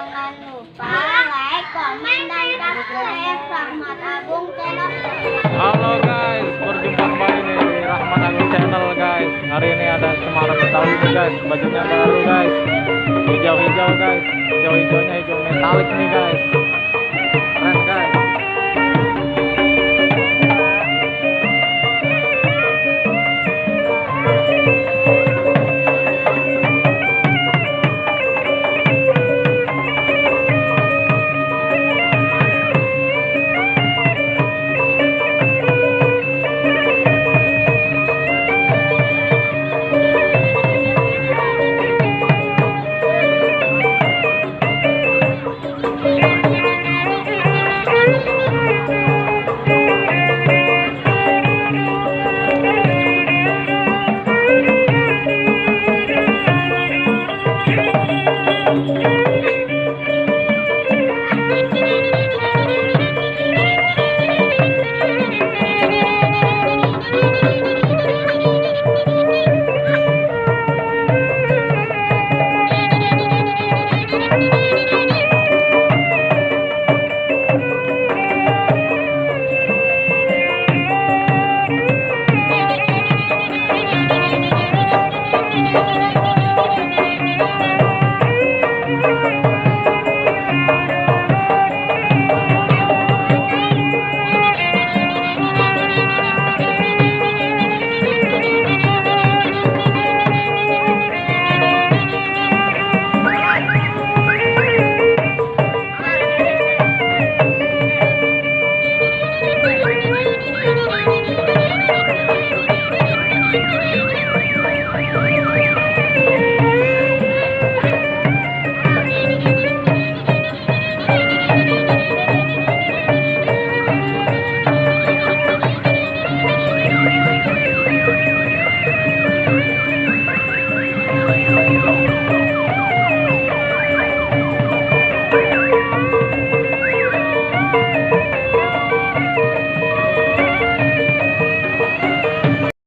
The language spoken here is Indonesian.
Jangan lupa like, komen, dan subscribe Rahmat Agung Channel. Halo guys, berjumpa kembali di Rahmat Agung Channel guys. Hari ini ada Cemara Betawi nih guys, bajunya baru guys, hijau-hijau guys, hijau-hijaunya hijau metalik nih guys.